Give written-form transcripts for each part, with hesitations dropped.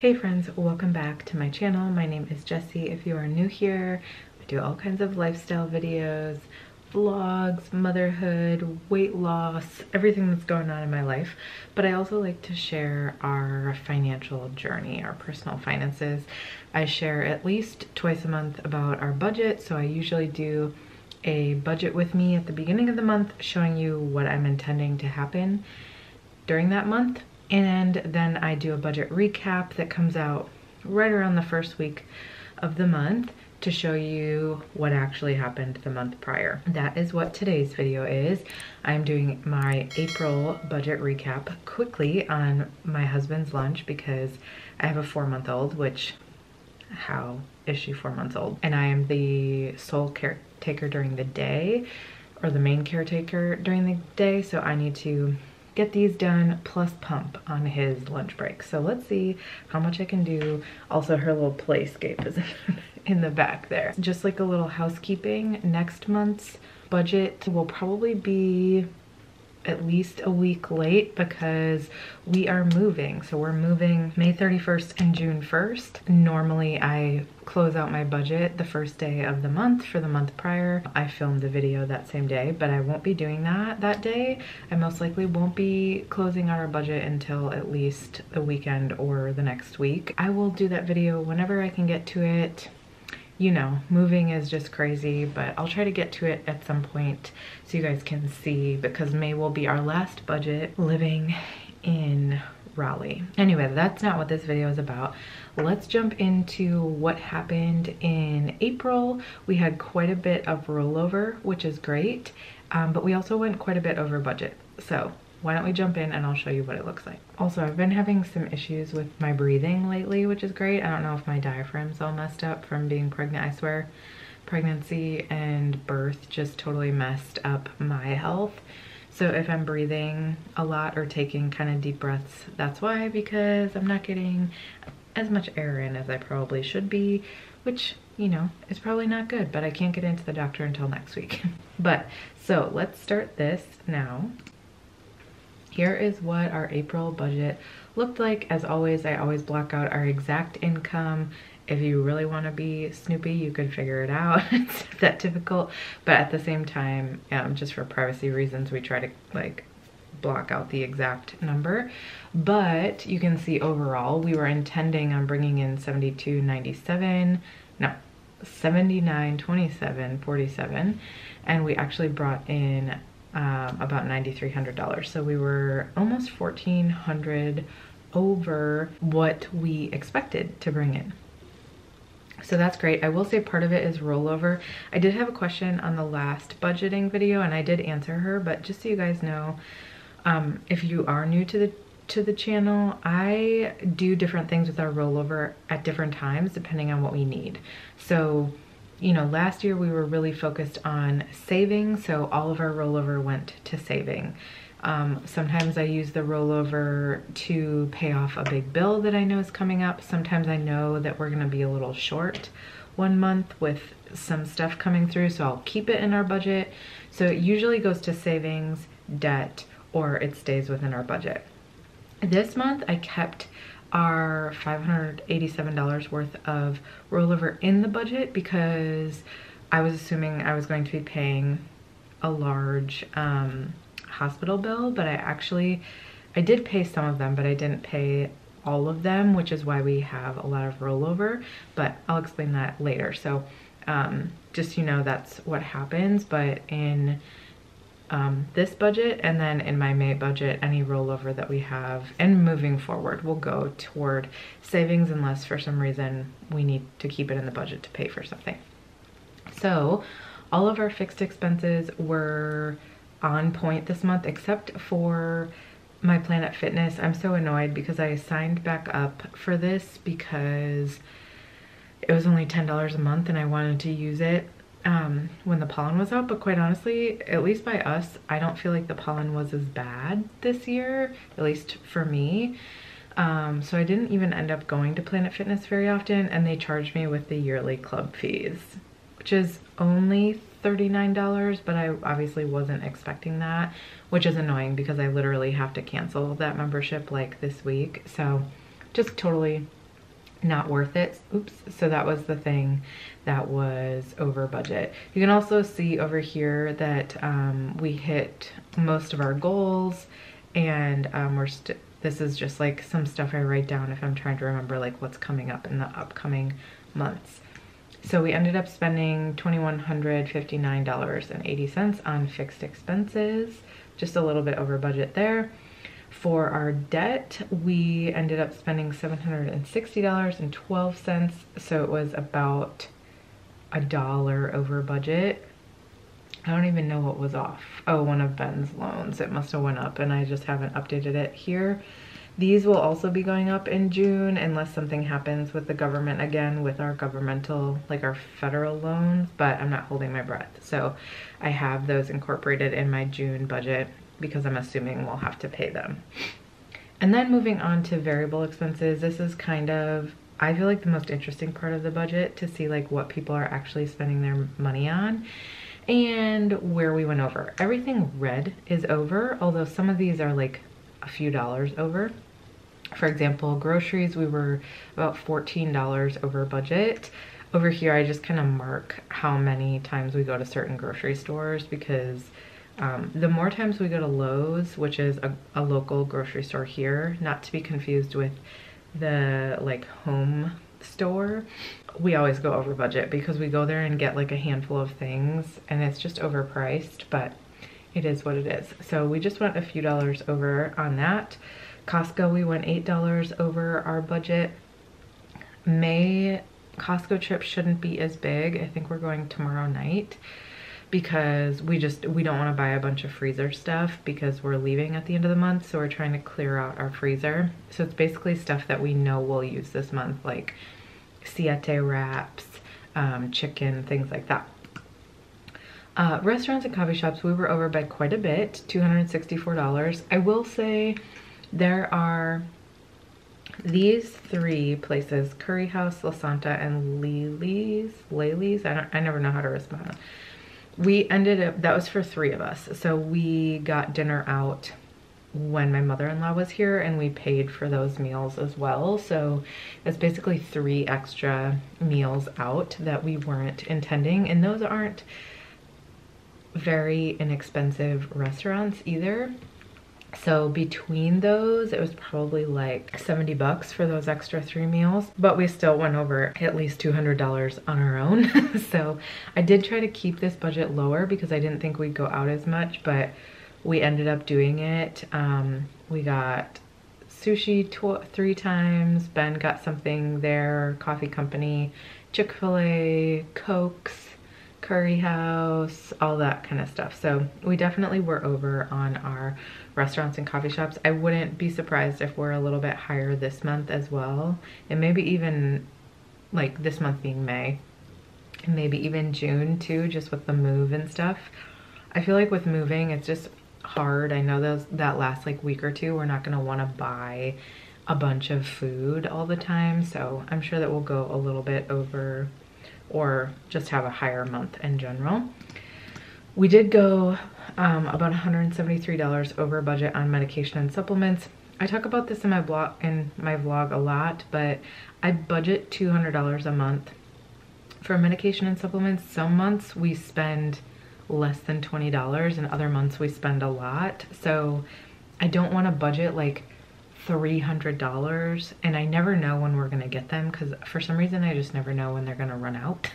Hey friends, welcome back to my channel. My name is Jessie. If you are new here, I do all kinds of lifestyle videos, vlogs, motherhood, weight loss, everything that's going on in my life. But I also like to share our financial journey, our personal finances. I share at least twice a month about our budget. So I usually do a budget with me at the beginning of the month, showing you what I'm intending to happen during that month. And then I do a budget recap that comes out right around the first week of the month to show you what actually happened the month prior. That is what today's video is. I'm doing my April budget recap quickly on my husband's lunch because I have a 4-month-old, which, how is she 4 months old? And I am the sole caretaker during the day, or the main caretaker during the day, so I need to get these done plus pump on his lunch break. So let's see how much I can do. Also, her little playscape is in the back there. Just like a little housekeeping, next month's budget will probably be at least a week late because we are moving. So we're moving May 31st and June 1st. Normally I close out my budget the first day of the month for the month prior. I filmed the video that same day, but I won't be doing that day. I most likely won't be closing out our budget until at least the weekend or the next week. I will do that video whenever I can get to it. You know, moving is just crazy, but I'll try to get to it at some point so you guys can see, because May will be our last budget living in Raleigh. Anyway, that's not what this video is about. Let's jump into what happened in April. We had quite a bit of rollover, which is great, but we also went quite a bit over budget. So why don't we jump in and I'll show you what it looks like. Also, I've been having some issues with my breathing lately, which is great. I don't know if my diaphragm's all messed up from being pregnant. I swear pregnancy and birth just totally messed up my health. So if I'm breathing a lot or taking kind of deep breaths, that's why, because I'm not getting as much air in as I probably should be, which, you know, is probably not good, but I can't get into the doctor until next week. But so let's start this now. Here is what our April budget looked like. As always, I always block out our exact income. If you really want to be snoopy, you could figure it out. It's that difficult, but at the same time, just for privacy reasons, we try to like block out the exact number. But you can see overall, we were intending on bringing in $72.97, no, $79.27.47, and we actually brought in about $9,300. So we were almost $1,400 over what we expected to bring in. So that's great. I will say part of it is rollover. I did have a question on the last budgeting video and I did answer her, but just so you guys know, if you are new to the channel, I do different things with our rollover at different times depending on what we need. So, you know, last year we were really focused on saving, so all of our rollover went to saving. Sometimes I use the rollover to pay off a big bill that I know is coming up. Sometimes I know that we're gonna be a little short one month with some stuff coming through, so I'll keep it in our budget. So it usually goes to savings, debt, or it stays within our budget. This month I kept our $587 worth of rollover in the budget because I was assuming I was going to be paying a large hospital bill, but I did pay some of them, but I didn't pay all of them, which is why we have a lot of rollover, but I'll explain that later. So just, you know, that's what happens. But in this budget and then in my May budget, any rollover that we have and moving forward will go toward savings unless for some reason we need to keep it in the budget to pay for something. So all of our fixed expenses were on point this month except for my Planet Fitness. I'm so annoyed because I signed back up for this because it was only $10 a month and I wanted to use it when the pollen was out, but quite honestly, at least by us, I don't feel like the pollen was as bad this year, at least for me. So I didn't even end up going to Planet Fitness very often, and they charged me with the yearly club fees, which is only $39, but I obviously wasn't expecting that, which is annoying because I literally have to cancel that membership like this week. So just totally not worth it. Oops. So that was the thing that was over budget. You can also see over here that we hit most of our goals, and this is just like some stuff I write down if I'm trying to remember like what's coming up in the upcoming months. So we ended up spending $2,159.80 on fixed expenses, just a little bit over budget there. For our debt, we ended up spending $760.12, so it was about $1 over budget. I don't even know what was off. Oh, one of Ben's loans. It must have went up, and I just haven't updated it here. These will also be going up in June unless something happens with the government again with our governmental, like our federal loans, but I'm not holding my breath. So I have those incorporated in my June budget because I'm assuming we'll have to pay them. And then moving on to variable expenses, this is kind of, I feel like the most interesting part of the budget to see like what people are actually spending their money on and where we went over. Everything red is over, although some of these are like a few dollars over. For example, groceries, we were about $14 over budget. Over here, I just kind of mark how many times we go to certain grocery stores because the more times we go to Lowe's, which is a local grocery store here, not to be confused with the like home store, we always go over budget because we go there and get like a handful of things and it's just overpriced, but it is what it is. So we just went a few dollars over on that. Costco, we went $8 over our budget. May Costco trip shouldn't be as big. I think we're going tomorrow night because we don't want to buy a bunch of freezer stuff because we're leaving at the end of the month, so we're trying to clear out our freezer. So it's basically stuff that we know we'll use this month, like siete wraps, chicken, things like that. Restaurants and coffee shops, we were over by quite a bit, $264. I will say there are these three places, Curry House, La Santa, and Laylee's. I never know how to respond. We ended up, that was for 3 of us. So we got dinner out when my mother-in-law was here and we paid for those meals as well. So it's basically 3 extra meals out that we weren't intending. And those aren't very inexpensive restaurants either. So between those, it was probably like 70 bucks for those extra 3 meals, but we still went over at least $200 on our own. So I did try to keep this budget lower because I didn't think we'd go out as much, but we ended up doing it. We got sushi 3 times. Ben got something there, coffee company, Chick-fil-A, Cokes, Curry House, all that kind of stuff. So we definitely were over on our restaurants and coffee shops. I wouldn't be surprised if we're a little bit higher this month as well, and maybe even like this month being May, and maybe even June too, just with the move and stuff. I feel like with moving, it's just hard. I know that last like week or two, we're not gonna want to buy a bunch of food all the time, so I'm sure that we'll go a little bit over or just have a higher month in general. We did go about $173 over budget on medication and supplements. I talk about this in my vlog a lot, but I budget $200 a month for medication and supplements. Some months we spend less than $20 and other months we spend a lot. So I don't want to budget like $300, and I never know when we're gonna get them because for some reason I just never know when they're gonna run out.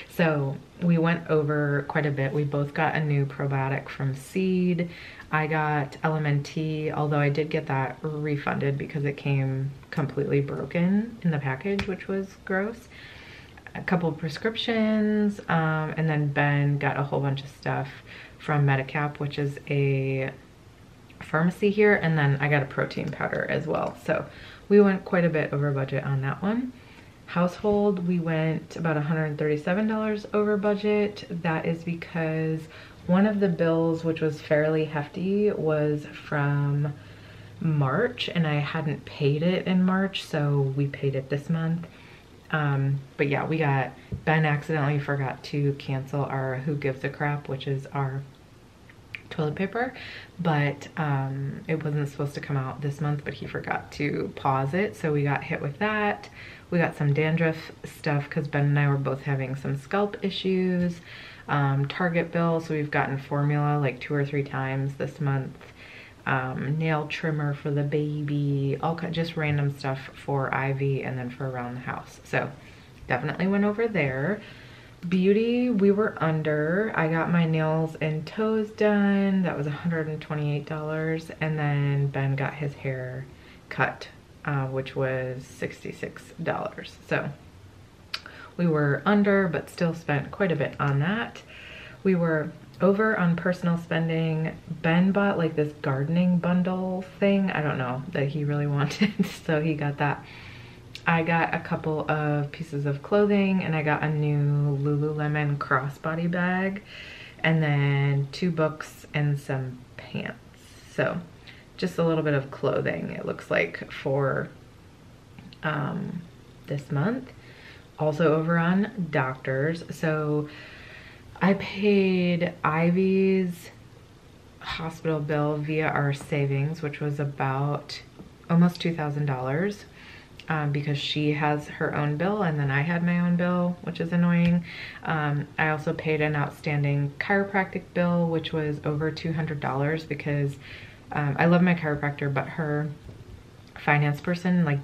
So we went over quite a bit. We both got a new probiotic from Seed. I got LMNT, although I did get that refunded because it came completely broken in the package, which was gross. A couple of prescriptions, and then Ben got a whole bunch of stuff from Medicap, which is a pharmacy here, and then I got a protein powder as well. So we went quite a bit over budget on that one. Household, we went about $137 over budget. That is because one of the bills, which was fairly hefty, was from March and I hadn't paid it in March, so we paid it this month. But yeah, Ben accidentally forgot to cancel our Who Gives a Crap, which is our toilet paper, but it wasn't supposed to come out this month, but he forgot to pause it, so we got hit with that. We got some dandruff stuff because Ben and I were both having some scalp issues. Target bill, so we've gotten formula like 2 or 3 times this month. Nail trimmer for the baby, all just random stuff for Ivy and then for around the house. So definitely went over there. Beauty, we were under. I got my nails and toes done. That was $128. And then Ben got his hair cut, which was $66. So we were under, but still spent quite a bit on that. We were over on personal spending. Ben bought like this gardening bundle thing. I don't know that he really wanted, so he got that. I got a couple of pieces of clothing and I got a new Lululemon crossbody bag and then 2 books and some pants. So just a little bit of clothing, it looks like, for this month. Also over on doctors. So I paid Ivy's hospital bill via our savings, which was about almost $2,000, because she has her own bill and then I had my own bill, which is annoying. I also paid an outstanding chiropractic bill, which was over $200 because I love my chiropractor, but her finance person like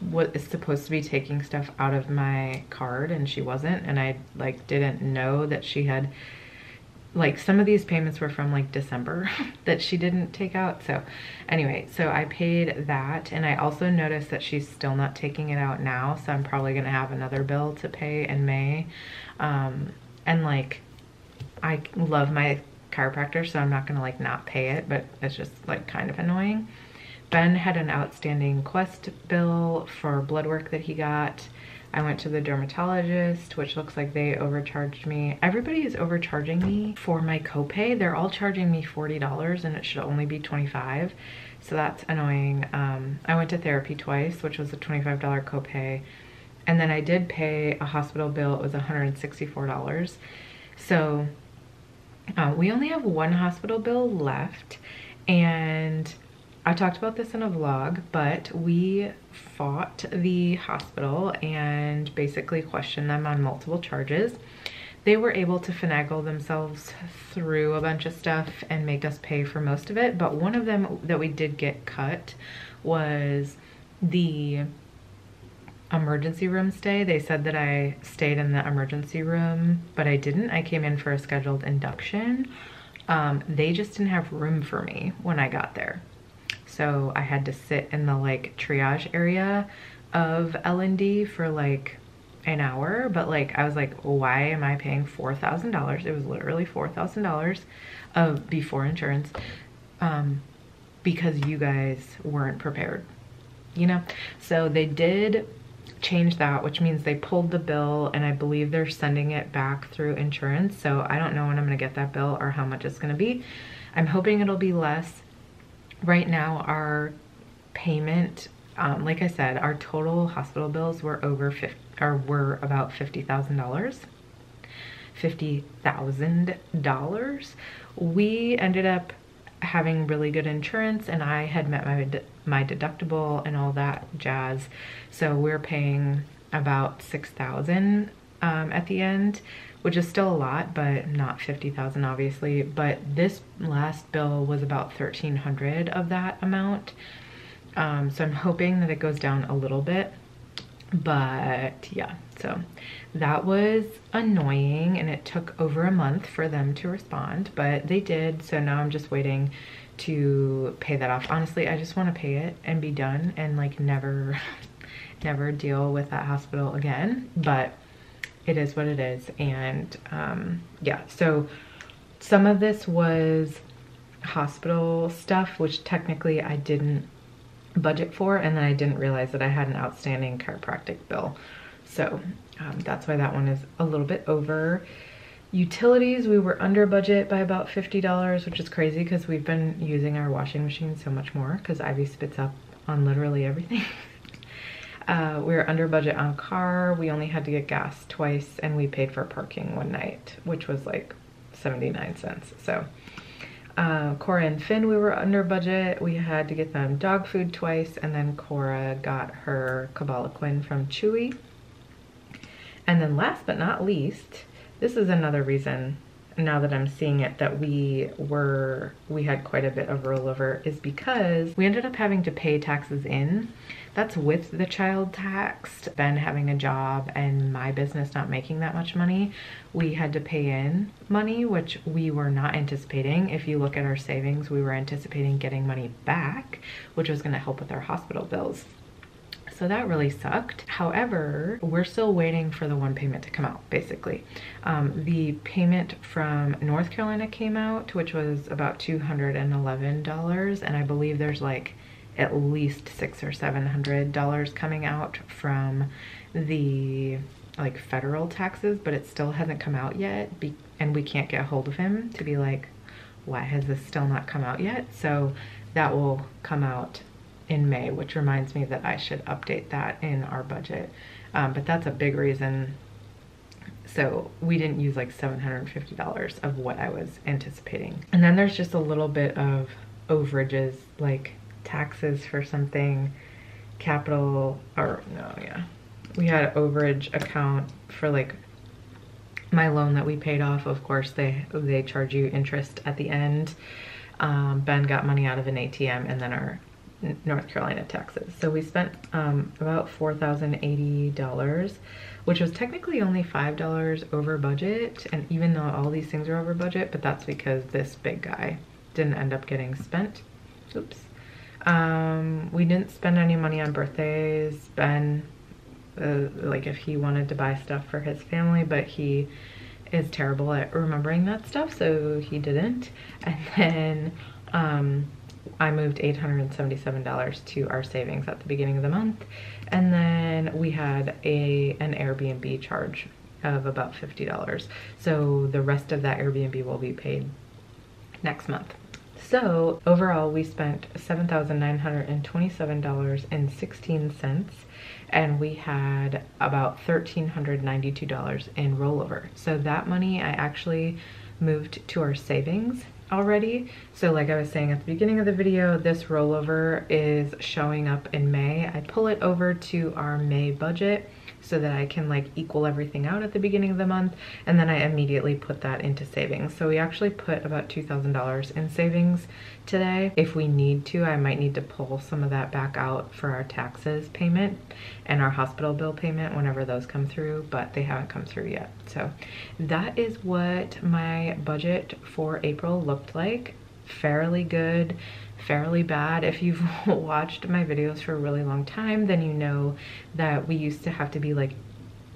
what is supposed to be taking stuff out of my card and she wasn't, and I like didn't know that she had, like, some of these payments were from like December that she didn't take out. So anyway, so I paid that, and I also noticed that she's still not taking it out now, so I'm probably gonna have another bill to pay in May. And like, I love my chiropractor, so I'm not gonna like not pay it, but it's just like kind of annoying. Ben had an outstanding Quest bill for blood work that he got. I went to the dermatologist, which looks like they overcharged me. Everybody is overcharging me for my copay. They're all charging me $40 and it should only be $25. So that's annoying. I went to therapy twice, which was a $25 copay. And then I did pay a hospital bill. It was $164. So we only have one hospital bill left, and I talked about this in a vlog, but we fought the hospital and basically questioned them on multiple charges. They were able to finagle themselves through a bunch of stuff and make us pay for most of it, but one of them that we did get cut was the emergency room stay. They said that I stayed in the emergency room, but I didn't. I came in for a scheduled induction. They just didn't have room for me when I got there. So I had to sit in the like triage area of L&D for like an hour, but like I was like, why am I paying $4,000? It was literally $4,000 of before insurance, because you guys weren't prepared, you know? So they did change that, which means they pulled the bill, and I believe they're sending it back through insurance. So I don't know when I'm gonna get that bill or how much it's gonna be. I'm hoping it'll be less. Right now, our payment, like I said, our total hospital bills were were about $50,000. $50,000. We ended up having really good insurance, and I had met my deductible and all that jazz. So we're paying about $6,000 at the end, which is still a lot, but not $50,000 obviously. But this last bill was about $1,300 of that amount. So I'm hoping that it goes down a little bit, but yeah, so that was annoying, and it took over a month for them to respond, but they did. So now I'm just waiting to pay that off. Honestly, I just want to pay it and be done and like never deal with that hospital again, but it is what it is. And yeah, so some of this was hospital stuff, which technically I didn't budget for, and then I didn't realize that I had an outstanding chiropractic bill. So that's why that one is a little bit over. Utilities, we were under budget by about $50, which is crazy because we've been using our washing machine so much more because Ivy spits up on literally everything. We were under budget on car. We only had to get gas twice, and we paid for parking one night, which was like 79 cents. So Cora and Finn, we were under budget. We had to get them dog food twice, and then Cora got her Kabalaquin from Chewy. And then last but not least, this is another reason, now that I'm seeing it, that we had quite a bit of rollover, is because we ended up having to pay taxes in. That's with the child tax, Ben having a job and my business not making that much money. We had to pay in money, which we were not anticipating. If you look at our savings, we were anticipating getting money back, which was gonna help with our hospital bills. So that really sucked. However, we're still waiting for the one payment to come out, basically. The payment from North Carolina came out, which was about $211, and I believe there's like at least $600 or $700 coming out from the like federal taxes, but it still hasn't come out yet, and we can't get a hold of him to be like, why has this still not come out yet? So that will come out in May, which reminds me that I should update that in our budget. But that's a big reason. So we didn't use like $750 of what I was anticipating. And then there's just a little bit of overages, like taxes for something, capital, or no, yeah. We had an overage account for like my loan that we paid off. Of course, they charge you interest at the end. Ben got money out of an ATM, and then our North Carolina taxes. So we spent about $4,080, which was technically only $5 over budget. And even though all these things are over budget, but that's because this big guy didn't end up getting spent. Oops. We didn't spend any money on birthdays. Ben, like if he wanted to buy stuff for his family, but he is terrible at remembering that stuff, so he didn't. And then I moved $877 to our savings at the beginning of the month. And then we had an Airbnb charge of about $50. So the rest of that Airbnb will be paid next month. So overall, we spent $7,927.16, and we had about $1,392 in rollover. So that money I actually moved to our savings already. So like I was saying at the beginning of the video, this rollover is showing up in May. I pull it over to our May budget so that I can like equal everything out at the beginning of the month, and then I immediately put that into savings. So we actually put about $2,000 in savings today. If we need to, I might need to pull some of that back out for our taxes payment and our hospital bill payment whenever those come through, but they haven't come through yet. So that is what my budget for April looked like. Fairly good, fairly bad. If you've watched my videos for a really long time, then you know that we used to have to be like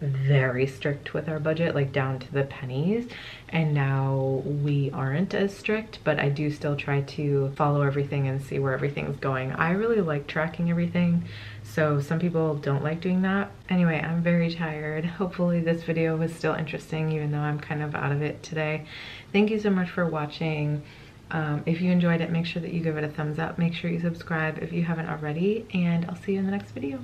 very strict with our budget, like down to the pennies, and now we aren't as strict, but I do still try to follow everything and see where everything's going. I really like tracking everything, so some people don't like doing that. Anyway, I'm very tired. Hopefully this video was still interesting, even though I'm kind of out of it today. Thank you so much for watching. If you enjoyed it, make sure that you give it a thumbs up. Make sure you subscribe if you haven't already, and I'll see you in the next video.